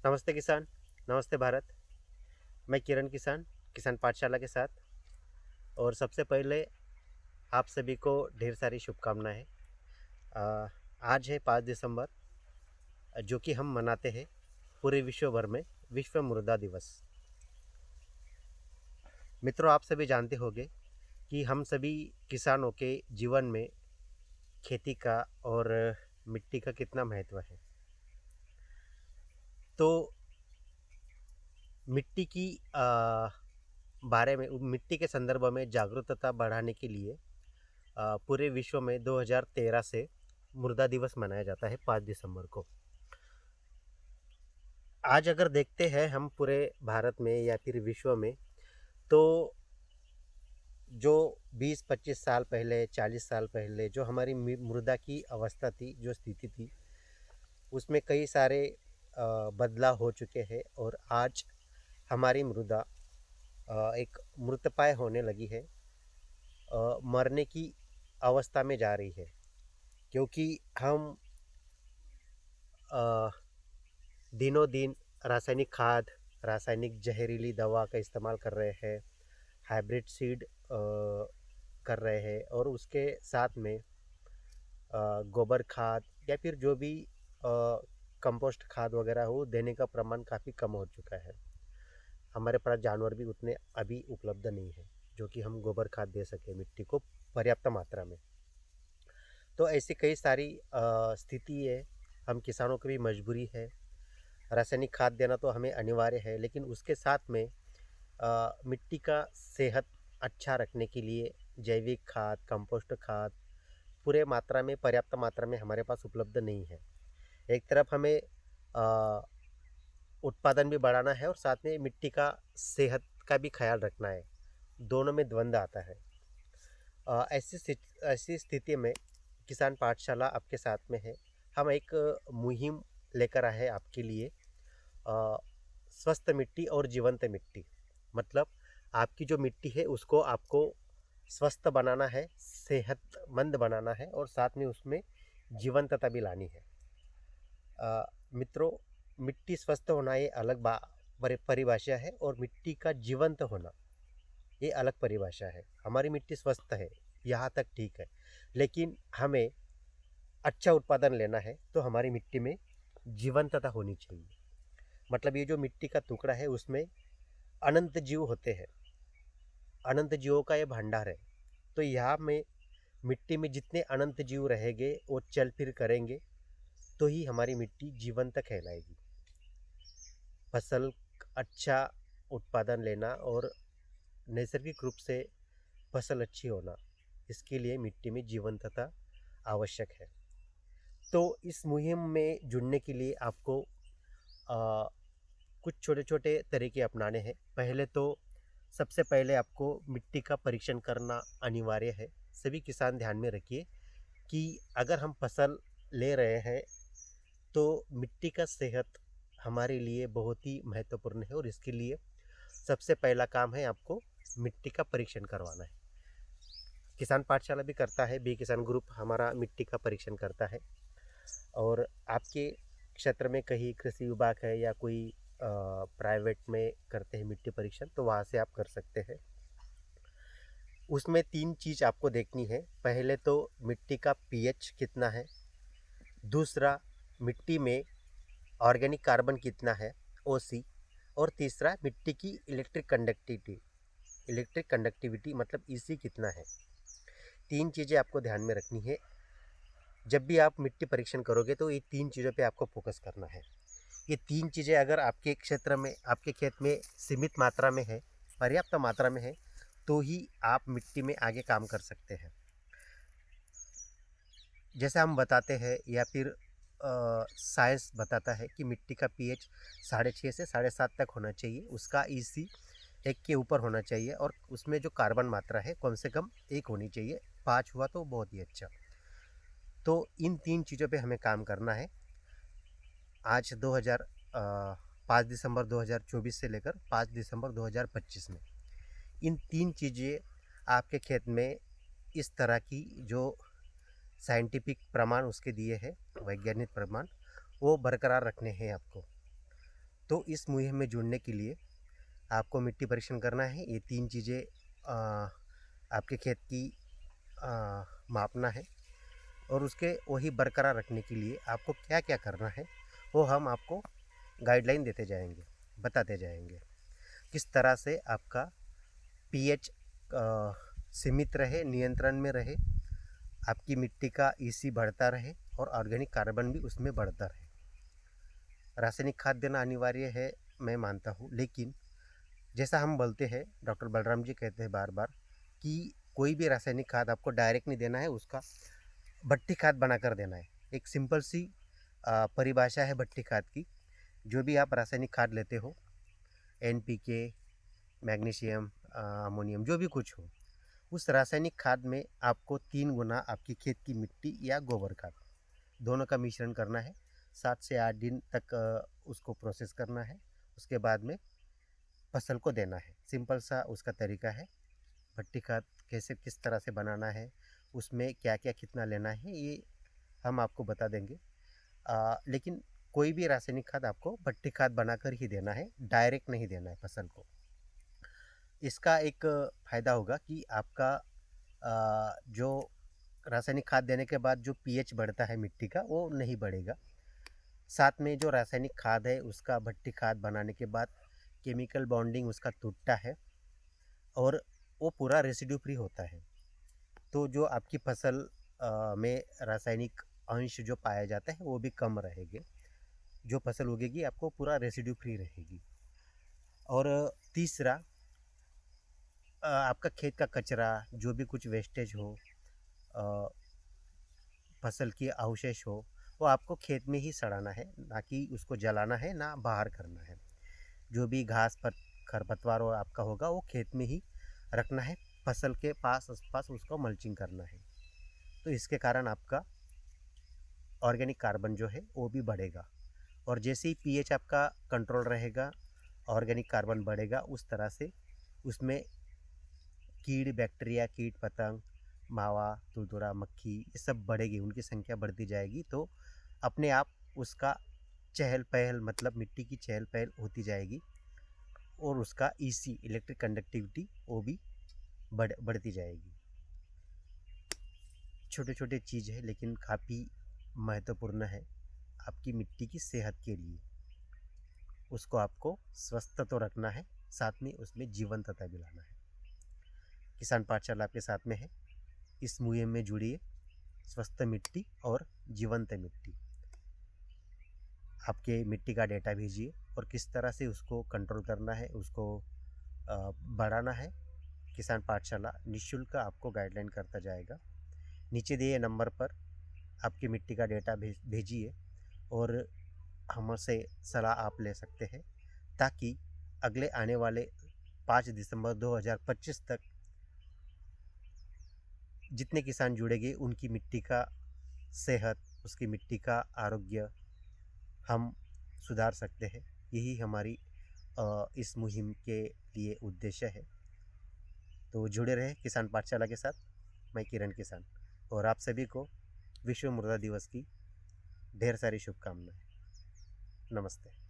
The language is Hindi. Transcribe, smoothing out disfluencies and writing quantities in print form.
नमस्ते किसान, नमस्ते भारत। मैं किरण किसान, किसान पाठशाला के साथ। और सबसे पहले आप सभी को ढेर सारी शुभकामनाएँ। अ, आज है 5 दिसंबर, जो कि हम मनाते हैं पूरे विश्व भर में विश्व मृदा दिवस। मित्रों, आप सभी जानते होंगे कि हम सभी किसानों के जीवन में खेती का और मिट्टी का कितना महत्व है। तो मिट्टी की बारे में, मिट्टी के संदर्भ में जागरूकता बढ़ाने के लिए पूरे विश्व में 2013 से मृदा दिवस मनाया जाता है 5 दिसंबर को। आज अगर देखते हैं हम पूरे भारत में या फिर विश्व में, तो जो 20-25 साल पहले, 40 साल पहले जो हमारी मृदा की अवस्था थी, जो स्थिति थी, उसमें कई सारे बदलाव हो चुके हैं। और आज हमारी मृदा एक मृतप्राय होने लगी है, मरने की अवस्था में जा रही है, क्योंकि हम अ, दिनों दिन रासायनिक खाद, रासायनिक जहरीली दवा का इस्तेमाल कर रहे हैं, हाइब्रिड सीड कर रहे हैं, और उसके साथ में गोबर खाद या फिर जो भी कंपोस्ट खाद वगैरह हो देने का प्रमाण काफ़ी कम हो चुका है। हमारे पास जानवर भी उतने अभी उपलब्ध नहीं है जो कि हम गोबर खाद दे सकें मिट्टी को पर्याप्त मात्रा में। तो ऐसी कई सारी स्थिति है, हम किसानों की भी मजबूरी है। रासायनिक खाद देना तो हमें अनिवार्य है, लेकिन उसके साथ में मिट्टी का सेहत अच्छा रखने के लिए जैविक खाद, कंपोस्ट खाद पूरे मात्रा में, पर्याप्त मात्रा में हमारे पास उपलब्ध नहीं है। एक तरफ हमें अ, उत्पादन भी बढ़ाना है और साथ में मिट्टी का सेहत का भी ख्याल रखना है। दोनों में द्वंद्व आता है। ऐसी स्थिति में किसान पाठशाला आपके साथ में है। हम एक मुहिम लेकर आए हैं आपके लिए, स्वस्थ मिट्टी और जीवंत मिट्टी। मतलब आपकी जो मिट्टी है उसको आपको स्वस्थ बनाना है, सेहतमंद बनाना है, और साथ में उसमें जीवंतता भी लानी है। मित्रों, मिट्टी स्वस्थ होना ये अलग परिभाषा है, और मिट्टी का जीवंत होना ये अलग परिभाषा है। हमारी मिट्टी स्वस्थ है, यहाँ तक ठीक है, लेकिन हमें अच्छा उत्पादन लेना है तो हमारी मिट्टी में जीवंतता होनी चाहिए। मतलब ये जो मिट्टी का टुकड़ा है उसमें अनंत जीव होते हैं, अनंत जीवों का ये भंडार है। तो यहाँ में मिट्टी में जितने अनंत जीव रहेंगे, वो चल फिर करेंगे, तो ही हमारी मिट्टी जीवंत कहलाएगी। फसल अच्छा उत्पादन लेना और नैसर्गिक रूप से फसल अच्छी होना, इसके लिए मिट्टी में जीवंतता आवश्यक है। तो इस मुहिम में जुड़ने के लिए आपको अ, कुछ छोटे छोटे तरीके अपनाने हैं। पहले तो सबसे पहले आपको मिट्टी का परीक्षण करना अनिवार्य है। सभी किसान ध्यान में रखिए कि अगर हम फसल ले रहे हैं तो मिट्टी का सेहत हमारे लिए बहुत ही महत्वपूर्ण है, और इसके लिए सबसे पहला काम है आपको मिट्टी का परीक्षण करवाना है। किसान पाठशाला भी करता है, बी किसान ग्रुप हमारा मिट्टी का परीक्षण करता है। और आपके क्षेत्र में कहीं कृषि विभाग है या कोई प्राइवेट में करते हैं मिट्टी परीक्षण, तो वहाँ से आप कर सकते हैं। उसमें 3 चीज़ आपको देखनी है। पहले तो मिट्टी का पीएच कितना है, दूसरा मिट्टी में ऑर्गेनिक कार्बन कितना है, ओसी, और तीसरा मिट्टी की इलेक्ट्रिक कंडक्टिविटी मतलब ईसी कितना है। 3 चीज़ें आपको ध्यान में रखनी है। जब भी आप मिट्टी परीक्षण करोगे तो ये 3 चीज़ों पे आपको फोकस करना है। ये 3 चीज़ें अगर आपके क्षेत्र में, आपके खेत में सीमित मात्रा में है, पर्याप्त मात्रा में है, तो ही आप मिट्टी में आगे काम कर सकते हैं। जैसे हम बताते हैं या फिर साइंस बताता है कि मिट्टी का पीएच 6.5 से 7.5 तक होना चाहिए, उसका ईसी 1 के ऊपर होना चाहिए, और उसमें जो कार्बन मात्रा है कम से कम 1 होनी चाहिए। 5 हुआ तो बहुत ही अच्छा। तो इन 3 चीज़ों पे हमें काम करना है। आज 5 दिसंबर 2024 से लेकर 5 दिसंबर 2025 में इन 3 चीज़ें आपके खेत में, इस तरह की जो साइंटिफिक प्रमाण उसके दिए हैं, वैज्ञानिक प्रमाण, वो बरकरार रखने हैं आपको। तो इस मुहिम में जुड़ने के लिए आपको मिट्टी परीक्षण करना है। ये 3 चीज़ें आपके खेत की मापना है, और उसके वही बरकरार रखने के लिए आपको क्या-क्या करना है, वो हम आपको गाइडलाइन देते जाएँगे, बताते जाएँगे। किस तरह से आपका पीएच सीमित रहे, नियंत्रण में रहे, आपकी मिट्टी का ईसी बढ़ता रहे और ऑर्गेनिक कार्बन भी उसमें बढ़ता रहे। रासायनिक खाद देना अनिवार्य है, मैं मानता हूँ, लेकिन जैसा हम बोलते हैं, डॉक्टर बलराम जी कहते हैं बार-बार कि कोई भी रासायनिक खाद आपको डायरेक्ट नहीं देना है, उसका भट्टी खाद बनाकर देना है। एक सिंपल सी परिभाषा है भट्टी खाद की। जो भी आप रासायनिक खाद लेते हो, एनपीके, मैग्नीशियम, अमोनियम, जो भी कुछ हो, उस रासायनिक खाद में आपको 3 गुना आपकी खेत की मिट्टी या गोबर खाद, दोनों का मिश्रण करना है। 7 से 8 दिन तक उसको प्रोसेस करना है। उसके बाद में फसल को देना है। सिंपल सा उसका तरीका है। भट्टी खाद कैसे किस तरह से बनाना है, उसमें क्या-क्या कितना लेना है, ये हम आपको बता देंगे। लेकिन कोई भी रासायनिक खाद आपको भट्टी खाद बनाकर ही देना है, डायरेक्ट नहीं देना है फसल को। इसका एक फ़ायदा होगा कि आपका जो रासायनिक खाद देने के बाद जो पीएच बढ़ता है मिट्टी का, वो नहीं बढ़ेगा। साथ में जो रासायनिक खाद है उसका भट्टी खाद बनाने के बाद केमिकल बॉन्डिंग उसका टूटता है और वो पूरा रेसिड्यू फ्री होता है। तो जो आपकी फसल में रासायनिक अंश जो पाया जाता है वो भी कम रहेंगे। जो फसल उगेगी आपको पूरा रेसिड्यू फ्री रहेगी। और तीसरा, आपका खेत का कचरा, जो भी कुछ वेस्टेज हो, अ, फसल की अवशेष हो, वो आपको खेत में ही सड़ाना है, ना कि उसको जलाना है, ना बाहर करना है। जो भी घास पर खरपतवार हो आपका होगा वो खेत में ही रखना है, फसल के पास आसपास उसको मल्चिंग करना है। तो इसके कारण आपका ऑर्गेनिक कार्बन जो है वो भी बढ़ेगा, और जैसे ही पीएच आपका कंट्रोल रहेगा, ऑर्गेनिक कार्बन बढ़ेगा, उस तरह से उसमें कीड़, बैक्टीरिया, कीट पतंग, मावा, तुरतुरा, मक्खी, ये सब बढ़ेगी, उनकी संख्या बढ़ती जाएगी। तो अपने आप उसका चहल पहल, मतलब मिट्टी की चहल पहल होती जाएगी, और उसका ईसी, इलेक्ट्रिक कंडक्टिविटी, वो भी बढ़ती जाएगी। छोटे छोटे चीज़ है लेकिन काफ़ी महत्वपूर्ण है आपकी मिट्टी की सेहत के लिए। उसको आपको स्वस्थ तो रखना है, साथ में उसमें जीवंतता भी लाना है। किसान पाठशाला आपके साथ में है। इस मुहिम में जुड़िए। स्वस्थ मिट्टी और जीवंत मिट्टी, आपके मिट्टी का डेटा भेजिए और किस तरह से उसको कंट्रोल करना है, उसको बढ़ाना है। किसान पाठशाला निःशुल्क आपको गाइडलाइन करता जाएगा। नीचे दिए नंबर पर आपकी मिट्टी का डेटा भेजिए और हमसे सलाह आप ले सकते हैं, ताकि अगले आने वाले 5 दिसंबर 2025 तक जितने किसान जुड़ेंगे उनकी मिट्टी का सेहत, उसकी मिट्टी का आरोग्य हम सुधार सकते हैं। यही हमारी इस मुहिम के लिए उद्देश्य है। तो जुड़े रहे किसान पाठशाला के साथ। मैं किरण किसान, और आप सभी को विश्व मृदा दिवस की ढेर सारी शुभकामनाएं। नमस्ते।